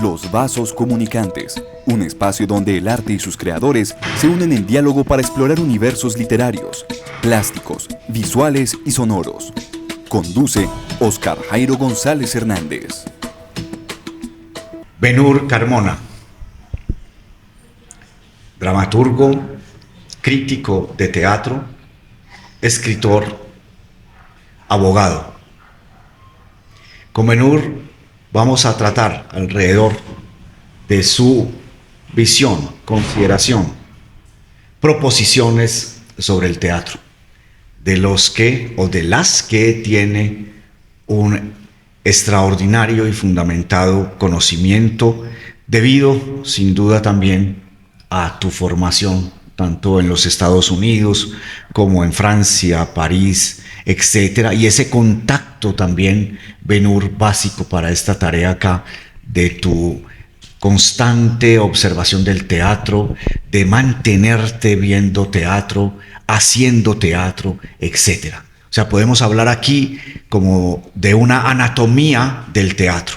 Los Vasos Comunicantes, un espacio donde el arte y sus creadores se unen en diálogo para explorar universos literarios, plásticos, visuales y sonoros. Conduce Oscar Jairo González Hernández. Benhur Carmona, dramaturgo, crítico de teatro, escritor, abogado. Con Benhur vamos a tratar alrededor de su visión, consideración, proposiciones sobre el teatro, de los que o de las que tiene un extraordinario y fundamentado conocimiento, debido sin duda también a tu formación, tanto en los Estados Unidos como en Francia, París, etcétera, y ese contacto también, Benhur, básico para esta tarea acá, de tu constante observación del teatro, de mantenerte viendo teatro, haciendo teatro, etcétera. O sea, podemos hablar aquí como de una anatomía del teatro,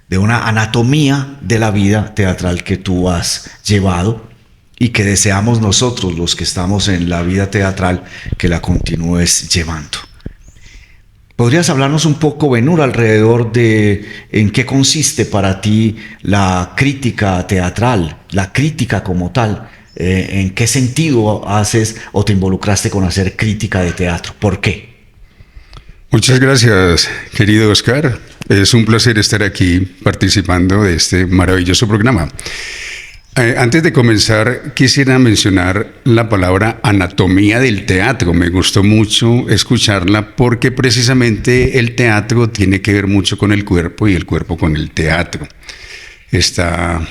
de una anatomía de la vida teatral que tú has llevado y que deseamos nosotros, los que estamos en la vida teatral, que la continúes llevando. ¿Podrías hablarnos un poco, Benhur, alrededor de en qué consiste para ti la crítica teatral, la crítica como tal? ¿En qué sentido haces o te involucraste con hacer crítica de teatro? ¿Por qué? Muchas gracias, querido Oscar. Es un placer estar aquí participando de este maravilloso programa. Antes de comenzar, quisiera mencionar la palabra anatomía del teatro. Me gustó mucho escucharla porque precisamente el teatro tiene que ver mucho con el cuerpo y el cuerpo con el teatro. Está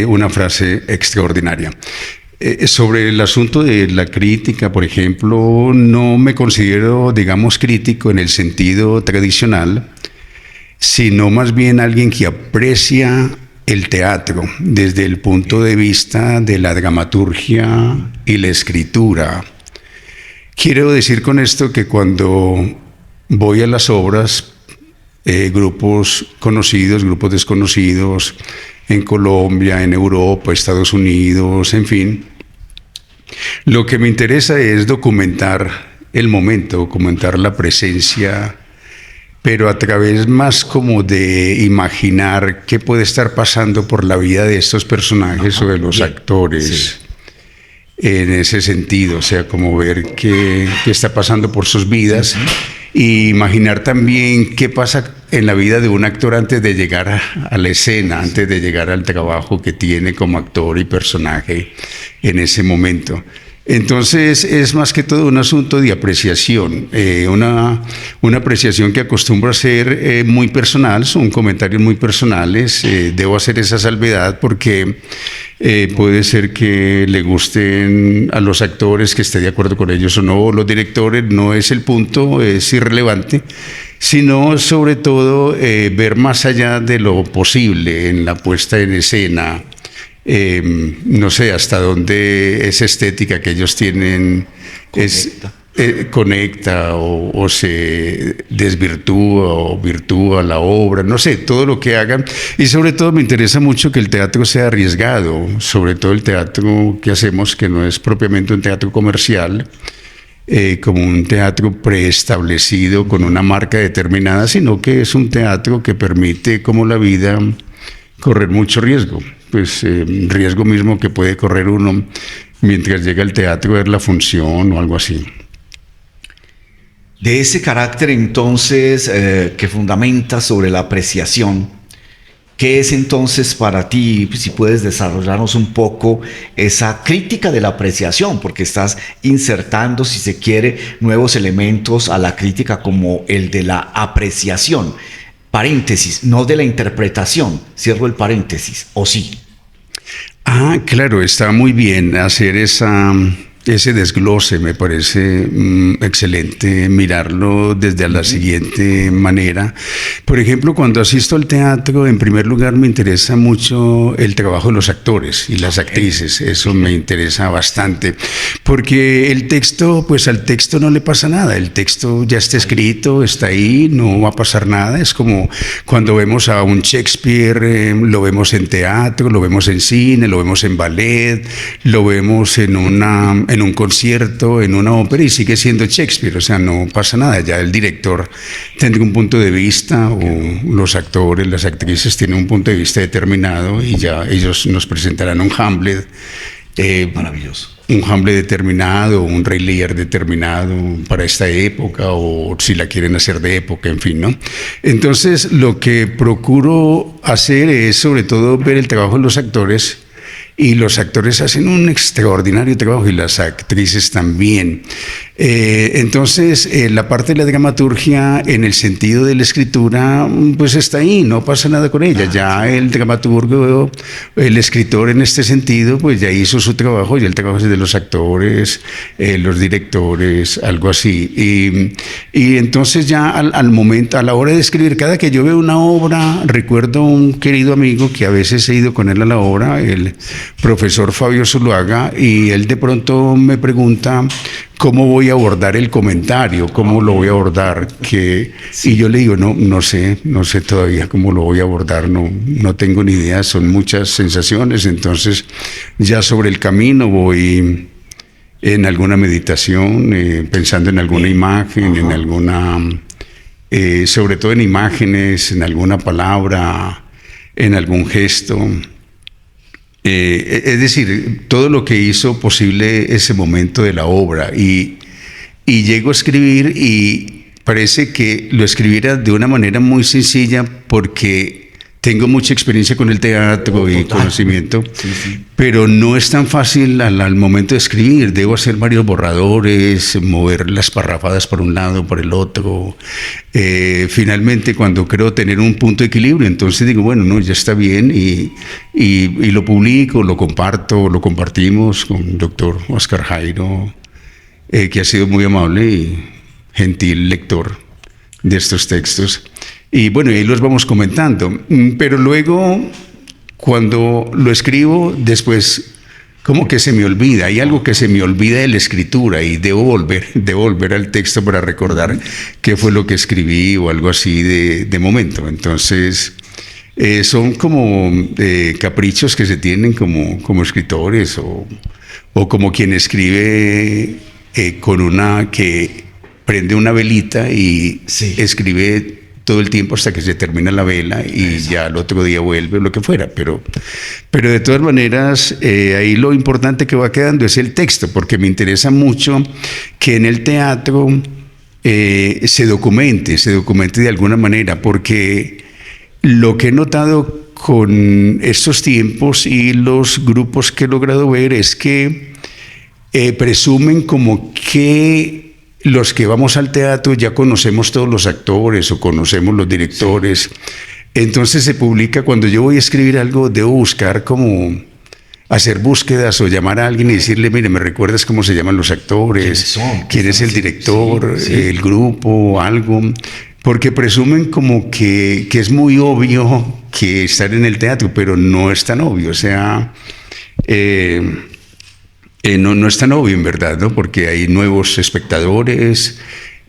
una frase extraordinaria. Sobre el asunto de la crítica, por ejemplo, no me considero, digamos, crítico en el sentido tradicional, sino más bien alguien que aprecia el teatro desde el punto de vista de la dramaturgia y la escritura. Quiero decir con esto que cuando voy a las obras, grupos conocidos, grupos desconocidos, en Colombia, en Europa, Estados Unidos, en fin, lo que me interesa es documentar el momento, documentar la presencia, pero a través más como de imaginar qué puede estar pasando por la vida de estos personajes o de los actores, en ese sentido, o sea, como ver qué está pasando por sus vidas, y imaginar también qué pasa en la vida de un actor antes de llegar a la escena, antes de llegar al trabajo que tiene como actor y personaje en ese momento. Entonces es más que todo un asunto de apreciación, una apreciación que acostumbro a ser muy personal, son comentarios muy personales, debo hacer esa salvedad porque puede ser que le gusten a los actores, que esté de acuerdo con ellos o no, los directores, no es el punto, es irrelevante, sino sobre todo ver más allá de lo posible en la puesta en escena. No sé hasta dónde esa estética que ellos tienen conecta o se desvirtúa o virtúa la obra, no sé, todo lo que hagan. Y sobre todo me interesa mucho que el teatro sea arriesgado, sobre todo el teatro que hacemos, que no es propiamente un teatro comercial, como un teatro preestablecido con una marca determinada, sino que es un teatro que permite, como la vida, correr mucho riesgo. Pues riesgo mismo que puede correr uno mientras llega al teatro a ver la función o algo así. De ese carácter entonces que fundamenta sobre la apreciación, ¿qué es entonces para ti, si puedes desarrollarnos un poco esa crítica de la apreciación? Porque estás insertando, si se quiere, nuevos elementos a la crítica como el de la apreciación. Paréntesis, no de la interpretación, cierro el paréntesis, ¿o sí? Claro, está muy bien hacer esa ese desglose me parece excelente mirarlo desde la siguiente manera. Por ejemplo, cuando asisto al teatro, en primer lugar me interesa mucho el trabajo de los actores y las actrices. Eso me interesa bastante, porque el texto, pues al texto no le pasa nada. El texto ya está escrito, está ahí, no va a pasar nada. Es como cuando vemos a un Shakespeare, lo vemos en teatro, lo vemos en cine, lo vemos en ballet, lo vemos en un concierto, en una ópera, y sigue siendo Shakespeare. O sea, no pasa nada. Ya el director tendrá un punto de vista, o los actores, las actrices tienen un punto de vista determinado, y ya ellos nos presentarán un Hamlet. Maravilloso. Un Hamlet determinado, un Rey Lear determinado para esta época, o si la quieren hacer de época, en fin, ¿no? Entonces, lo que procuro hacer es, sobre todo, ver el trabajo de los actores, y los actores hacen un extraordinario trabajo, y las actrices también. Entonces, la parte de la dramaturgia, en el sentido de la escritura, pues está ahí, no pasa nada con ella. Ya el dramaturgo, el escritor en este sentido, pues ya hizo su trabajo, y el trabajo es de los actores, los directores, algo así. Y entonces ya al momento, a la hora de escribir, cada que yo veo una obra, recuerdo un querido amigo que a veces he ido con él a la obra, el profesor Fabio Zuluaga, y él de pronto me pregunta cómo voy a abordar el comentario, cómo lo voy a abordar, y yo le digo, no sé todavía cómo lo voy a abordar, no tengo ni idea, son muchas sensaciones. Entonces ya sobre el camino voy en alguna meditación, pensando en alguna imagen, en alguna, sobre todo en imágenes, en alguna palabra, en algún gesto. Es decir, todo lo que hizo posible ese momento de la obra, y llego a escribir, y parece que lo escribiera de una manera muy sencilla, porque tengo mucha experiencia con el teatro y conocimiento, pero no es tan fácil al momento de escribir. Debo hacer varios borradores, mover las parrafadas por un lado, por el otro. Finalmente, cuando creo tener un punto de equilibrio, entonces digo, bueno, no, ya está bien, y lo publico, lo comparto, lo compartimos con el doctor Oscar Jairo, que ha sido muy amable y gentil lector de estos textos. Y bueno, ahí los vamos comentando. Pero luego, cuando lo escribo, después como que se me olvida. Hay algo que se me olvida de la escritura, y debo volver al texto para recordar qué fue lo que escribí, o algo así de momento. Entonces, son como caprichos que se tienen como escritores, o como quien escribe que prende una velita y escribe todo el tiempo hasta que se termina la vela, y ya al otro día vuelve, lo que fuera. Pero de todas maneras, ahí lo importante que va quedando es el texto, porque me interesa mucho que en el teatro se documente de alguna manera, porque lo que he notado con estos tiempos y los grupos que he logrado ver es que presumen como que los que vamos al teatro ya conocemos todos los actores, o conocemos los directores. Entonces se publica, cuando yo voy a escribir algo, debo buscar como hacer búsquedas, o llamar a alguien y decirle, mire, ¿me recuerdas cómo se llaman los actores? ¿Quién es el director? El grupo, algo. Porque presumen como que es muy obvio que estar en el teatro, pero no es tan obvio. O sea, no es tan obvio en verdad, ¿no? Porque hay nuevos espectadores.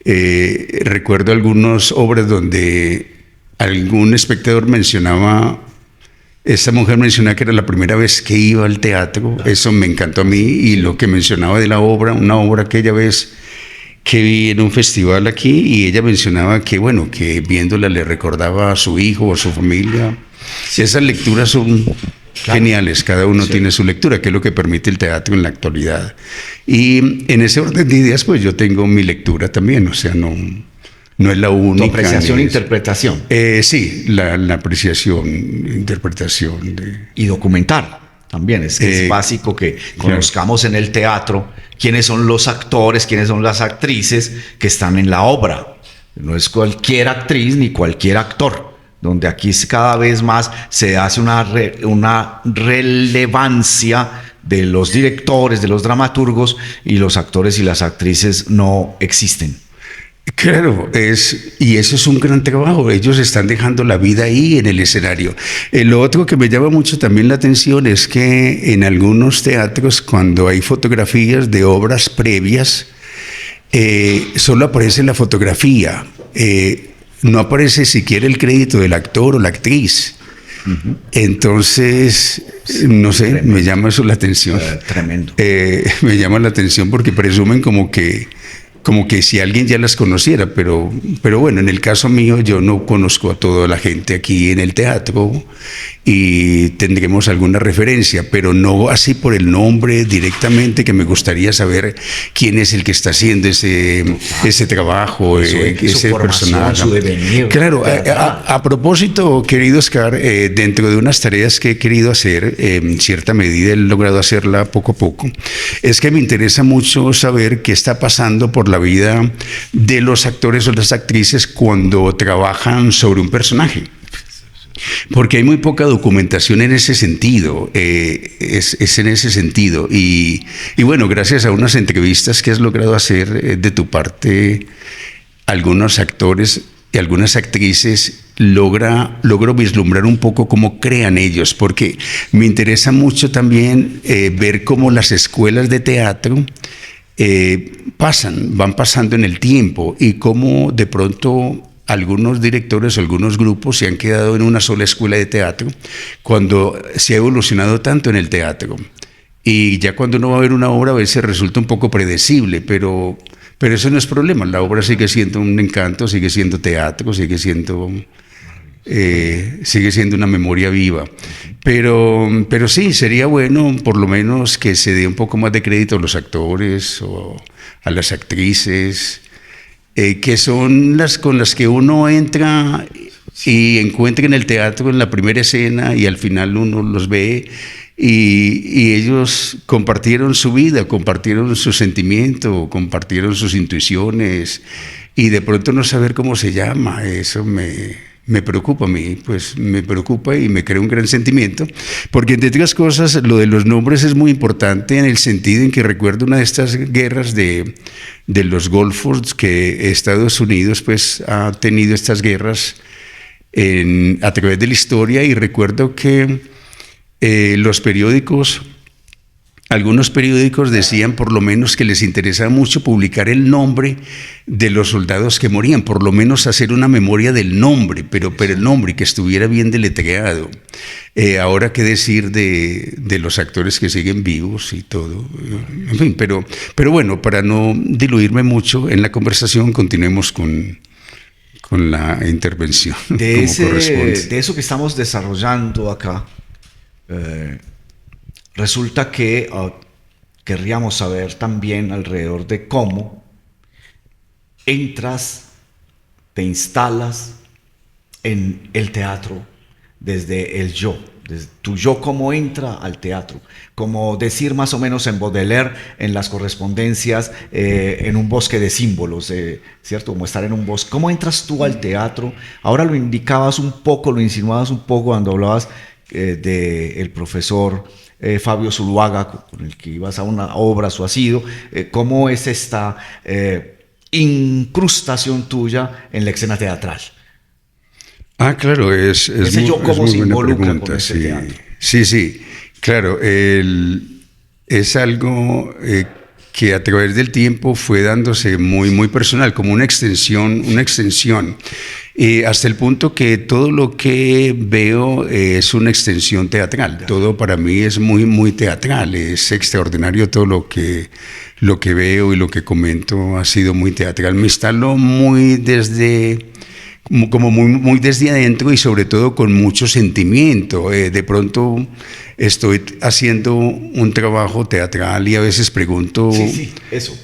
Recuerdo algunas obras donde algún espectador mencionaba, esta mujer mencionaba que era la primera vez que iba al teatro. Eso me encantó a mí. Y lo que mencionaba de la obra, una obra aquella vez que vi en un festival aquí, y ella mencionaba que, bueno, que viéndola le recordaba a su hijo o a su familia. Esas lecturas son geniales, cada uno tiene su lectura, que es lo que permite el teatro en la actualidad. Y en ese orden de ideas, pues yo tengo mi lectura también, o sea, no es la única. ¿Tu apreciación e interpretación? Sí, la apreciación, interpretación. Y documentar también, es básico que conozcamos en el teatro quiénes son los actores, quiénes son las actrices que están en la obra. No es cualquier actriz ni cualquier actor, donde aquí cada vez más se hace una relevancia de los directores, de los dramaturgos, y los actores y las actrices no existen. Claro, y eso es un gran trabajo. Ellos están dejando la vida ahí en el escenario. Lo otro que me llama mucho también la atención es que en algunos teatros, cuando hay fotografías de obras previas, solo aparece la fotografía. No aparece siquiera el crédito del actor o la actriz. Uh-huh. Entonces, no sé, tremendo. Me llama eso la atención. Tremendo. Me llama la atención porque presumen como que si alguien ya las conociera, pero bueno, en el caso mío yo no conozco a toda la gente aquí en el teatro y tendremos alguna referencia, pero no así por el nombre directamente, que me gustaría saber quién es el que está haciendo ese trabajo, ese personaje. Su devenir. Claro, a propósito, querido Oscar, dentro de unas tareas que he querido hacer, en cierta medida he logrado hacerla poco a poco, es que me interesa mucho saber qué está pasando por la vida de los actores o las actrices cuando trabajan sobre un personaje. Porque hay muy poca documentación en ese sentido, es en ese sentido. Y bueno, gracias a unas entrevistas que has logrado hacer de tu parte, algunos actores y algunas actrices, logro vislumbrar un poco cómo crean ellos, porque me interesa mucho también ver cómo las escuelas de teatro van pasando en el tiempo y cómo de pronto algunos directores o algunos grupos se han quedado en una sola escuela de teatro cuando se ha evolucionado tanto en el teatro. Y ya cuando uno va a ver una obra a veces resulta un poco predecible, pero eso no es problema. La obra sigue siendo un encanto, sigue siendo teatro, sigue siendo una memoria viva. Pero sí, sería bueno por lo menos que se dé un poco más de crédito a los actores o a las actrices, que son las con las que uno entra y encuentra en el teatro en la primera escena y al final uno los ve y ellos compartieron su vida, compartieron su sentimiento, compartieron sus intuiciones y de pronto no saber cómo se llama, eso me preocupa a mí, pues me preocupa y me crea un gran sentimiento, porque entre otras cosas lo de los nombres es muy importante en el sentido en que recuerdo una de estas guerras de los Golfos, que Estados Unidos pues ha tenido estas guerras a través de la historia, y recuerdo que algunos periódicos decían por lo menos que les interesaba mucho publicar el nombre de los soldados que morían, por lo menos hacer una memoria del nombre, pero el nombre que estuviera bien deletreado. Ahora qué decir de los actores que siguen vivos y todo. En fin, pero bueno, para no diluirme mucho en la conversación, continuemos con la intervención. De eso que estamos desarrollando acá, resulta que querríamos saber también alrededor de cómo entras, te instalas en el teatro desde el yo, desde tu yo, cómo entra al teatro, como decir más o menos en Baudelaire, en las correspondencias, en un bosque de símbolos, ¿cierto? Como estar en un bosque. ¿Cómo entras tú al teatro? Ahora lo indicabas un poco, lo insinuabas un poco cuando hablabas del profesor Fabio Zuluaga, con el que ibas a una obra, su asido. ¿Cómo es esta incrustación tuya en la escena teatral? Claro, ese yo cómo se involucra con ese teatro. Sí, claro, es algo que a través del tiempo fue dándose muy, muy personal, como una extensión, hasta el punto que todo lo que veo es una extensión teatral. Todo para mí es muy, muy teatral, es extraordinario todo lo que veo y lo que comento ha sido muy teatral. Me instalo muy desde adentro y sobre todo con mucho sentimiento. De pronto estoy haciendo un trabajo teatral y a veces pregunto, eso.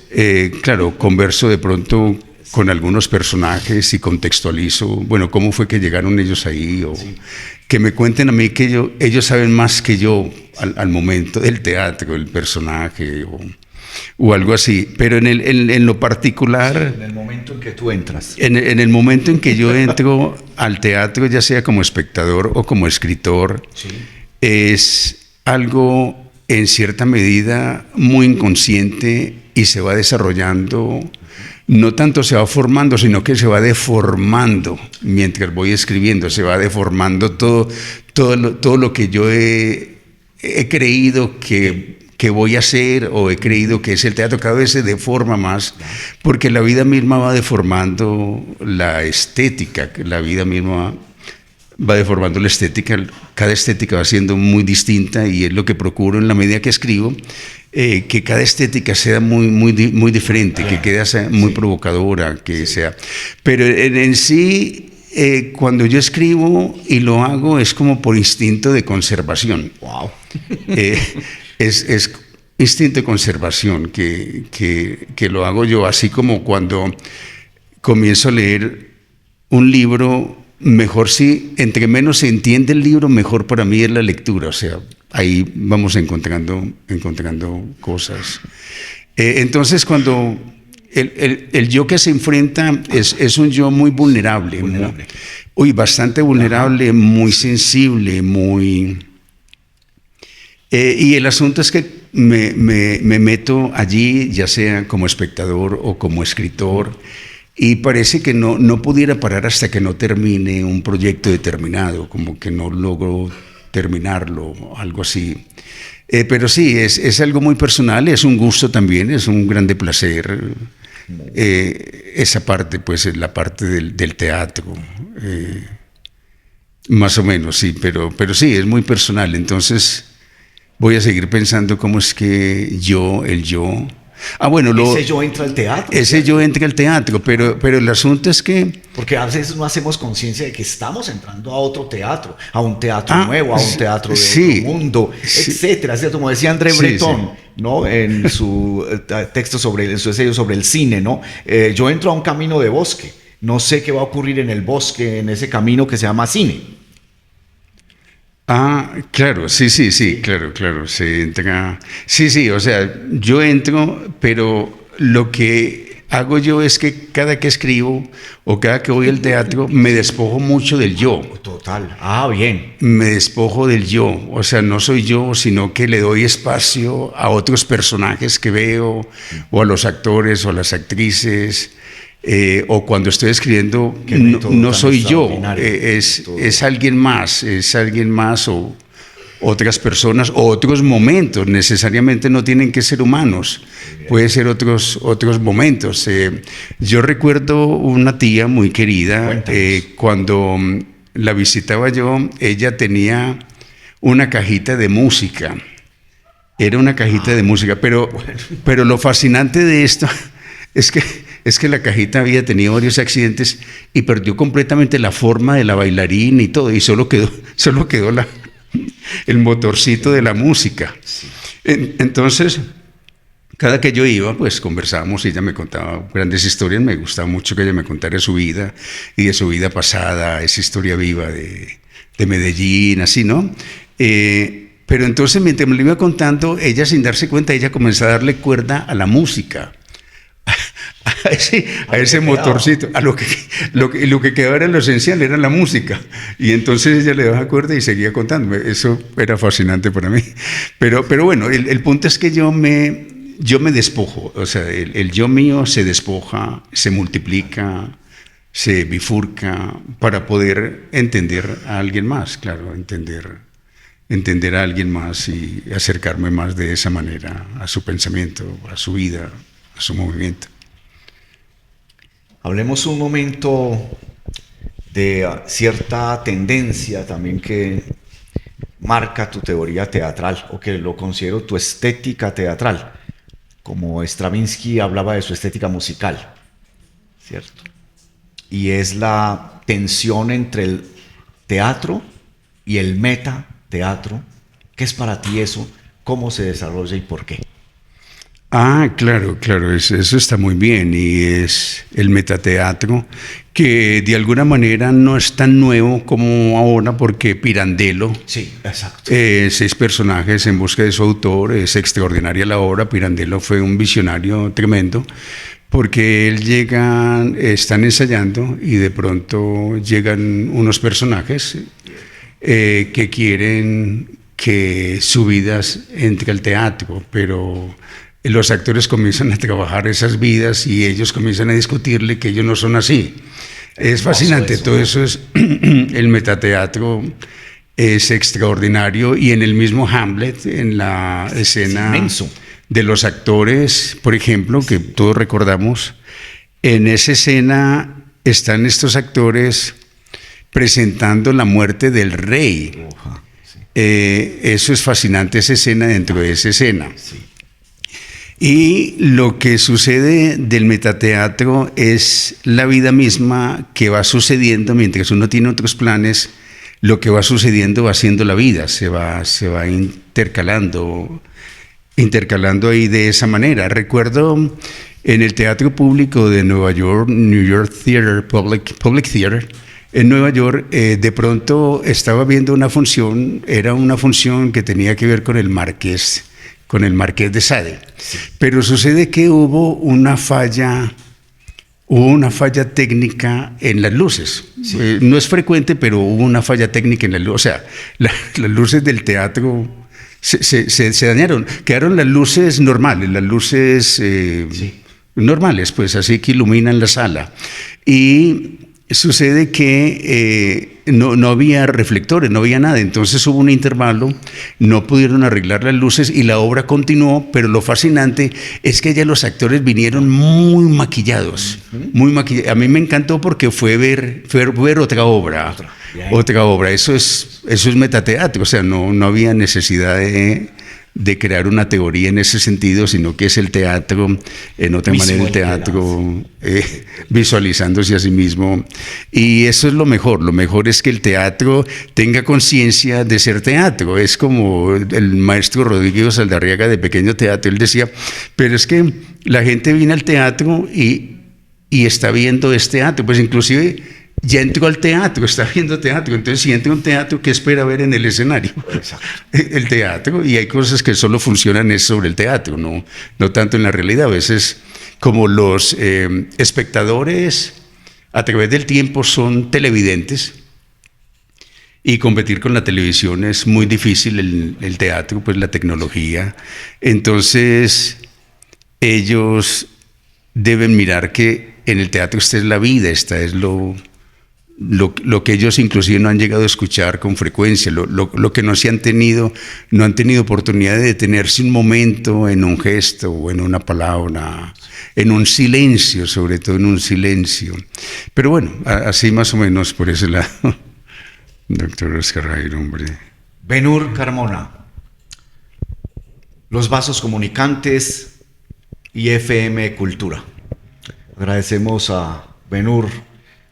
Claro, converso de pronto con algunos personajes y contextualizo, bueno, cómo fue que llegaron ellos ahí, o que me cuenten a mí que ellos saben más que yo al momento del teatro, el personaje, o algo así, pero en lo particular... Sí, en el momento en que tú entras. En el momento en que yo entro al teatro, ya sea como espectador o como escritor, es algo en cierta medida muy inconsciente y se va desarrollando, no tanto se va formando, sino que se va deformando mientras voy escribiendo, se va deformando todo lo que yo he creído que voy a hacer o he creído que es el teatro. Cada vez se deforma más porque la vida misma va deformando la estética, la vida misma va deformando la estética, cada estética va siendo muy distinta y es lo que procuro en la medida que escribo, que cada estética sea muy diferente, que sea muy provocadora, que sea. Pero en sí, cuando yo escribo y lo hago es como por instinto de conservación. Wow. Es instinto de conservación que lo hago yo, así como cuando comienzo a leer un libro, mejor entre menos se entiende el libro, mejor para mí es la lectura, o sea, ahí vamos encontrando cosas. Entonces, cuando el yo que se enfrenta es un yo muy vulnerable. Bastante vulnerable, muy sensible, muy... y el asunto es que me meto allí, ya sea como espectador o como escritor, y parece que no pudiera parar hasta que no termine un proyecto determinado, como que no logro terminarlo, algo así. Pero sí, es algo muy personal, es un gusto también, es un grande placer. Esa parte, pues, es la parte del teatro. Más o menos, sí, pero sí, es muy personal. Entonces, voy a seguir pensando cómo es que el yo... bueno, ese yo entra al teatro. Ese ¿cierto? Yo entra al teatro, pero el asunto es que... Porque a veces no hacemos conciencia de que estamos entrando a otro teatro, a un teatro nuevo, a un teatro de otro mundo, etcétera, ¿cierto? Como decía André Breton, ¿no? En su texto en su ensayo sobre el cine, ¿no? Yo entro a un camino de bosque, no sé qué va a ocurrir en el bosque, en ese camino que se llama cine. Claro, sí, claro, se entra. Sí, o sea, yo entro, pero lo que hago yo es que cada que escribo o cada que voy al teatro me despojo mucho del yo. Total, bien. Me despojo del yo, o sea, no soy yo, sino que le doy espacio a otros personajes que veo, o a los actores o a las actrices. O cuando estoy escribiendo, no soy yo, es alguien más o otras personas o otros momentos, necesariamente no tienen que ser humanos, puede ser otros momentos. Yo recuerdo una tía muy querida, cuando la visitaba yo, ella tenía una cajita de música, era una cajita de música, pero lo fascinante de esto es que la cajita había tenido varios accidentes y perdió completamente la forma de la bailarina y todo, y solo quedó el motorcito de la música. Entonces, cada que yo iba, pues conversábamos y ella me contaba grandes historias. Me gustaba mucho que ella me contara su vida y de su vida pasada, esa historia viva de Medellín, así, ¿no? Pero entonces, mientras me lo iba contando, ella, sin darse cuenta, ella comenzó a darle cuerda a la música. A ese motorcito, a lo que quedaba era lo esencial, era la música. Y entonces ella le daba cuerda y seguía contándome. Eso era fascinante para mí. Pero bueno, el punto es que yo me despojo. O sea, el yo mío se despoja, se multiplica, se bifurca para poder entender a alguien más, claro, entender a alguien más y acercarme más de esa manera a su pensamiento, a su vida, a su movimiento. Hablemos un momento de cierta tendencia también que marca tu teoría teatral, o que lo considero tu estética teatral, como Stravinsky hablaba de su estética musical, ¿cierto? Y es la tensión entre el teatro y el metateatro. ¿Qué es para ti eso? ¿Cómo se desarrolla y por qué? Claro, eso está muy bien, y es el metateatro, que de alguna manera no es tan nuevo como ahora, porque Pirandello, sí, exacto. 6 personajes en busca de su autor, es extraordinaria la obra. Pirandello fue un visionario tremendo, porque están ensayando y de pronto llegan unos personajes que que su vida entre al teatro, pero los actores comienzan a trabajar esas vidas y ellos comienzan a discutirle que ellos no son así. Es fascinante, todo eso es el metateatro. Es extraordinario, y en el mismo Hamlet, en la escena de los actores, por ejemplo, que todos recordamos, en esa escena están estos actores presentando la muerte del rey. Eso es fascinante, esa escena dentro de esa escena. Y lo que sucede del metateatro es la vida misma que va sucediendo mientras uno tiene otros planes. Lo que va sucediendo va siendo la vida, se va intercalando ahí de esa manera. Recuerdo en el Teatro Público de Nueva York, New York Theater, Public Theater, en Nueva York, de pronto estaba viendo una función, era una función que tenía que ver con el Marqués de Sade. Sí. Pero sucede que hubo una falla técnica en las luces. Sí. No es frecuente, pero hubo una falla técnica en las luces. O sea, las luces del teatro se dañaron. Quedaron las luces normales, las luces normales, pues así que iluminan la sala. Y sucede que no había reflectores, no había nada. Entonces hubo un intervalo, no pudieron arreglar las luces y la obra continuó, pero lo fascinante es que ya los actores vinieron muy maquillados, muy maquillados. A mí me encantó porque fue ver otra obra. Eso es metateatro, o sea, no había necesidad de crear una teoría en ese sentido, sino que es el teatro, en otra manera el teatro visualizándose a sí mismo. Y eso es lo mejor es que el teatro tenga conciencia de ser teatro. Es como el maestro Rodrigo Saldarriaga de Pequeño Teatro, él decía, pero es que la gente viene al teatro y está viendo este teatro, pues inclusive ya entró al teatro, está viendo teatro. Entonces, si entra a un teatro, ¿qué espera ver en el escenario? Exacto. El teatro, y hay cosas que solo funcionan sobre el teatro, no tanto en la realidad. A veces, como los espectadores a través del tiempo son televidentes, y competir con la televisión es muy difícil, el teatro, pues la tecnología. Entonces, ellos deben mirar que en el teatro esta es la vida, esta es lo que ellos inclusive no han llegado a escuchar con frecuencia, lo que no han tenido oportunidad de detenerse un momento en un gesto o en una palabra, en un silencio, sobre todo en un silencio. Pero bueno, así más o menos por ese lado, doctor Oscar Jairo, hombre. Ben-Hur Carmona, Los Vasos Comunicantes y FM Cultura. Agradecemos a Ben-Hur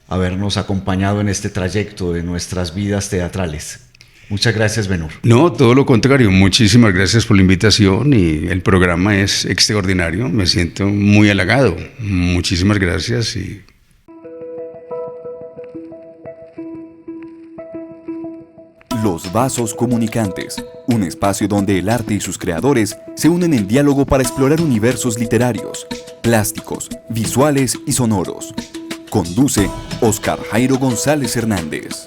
habernos acompañado en este trayecto de nuestras vidas teatrales. Muchas gracias, Ben-Hur. No, todo lo contrario. Muchísimas gracias por la invitación, y el programa es extraordinario. Me siento muy halagado. Muchísimas gracias. Los Vasos Comunicantes, un espacio donde el arte y sus creadores se unen en diálogo para explorar universos literarios, plásticos, visuales y sonoros. Conduce Oscar Jairo González Hernández.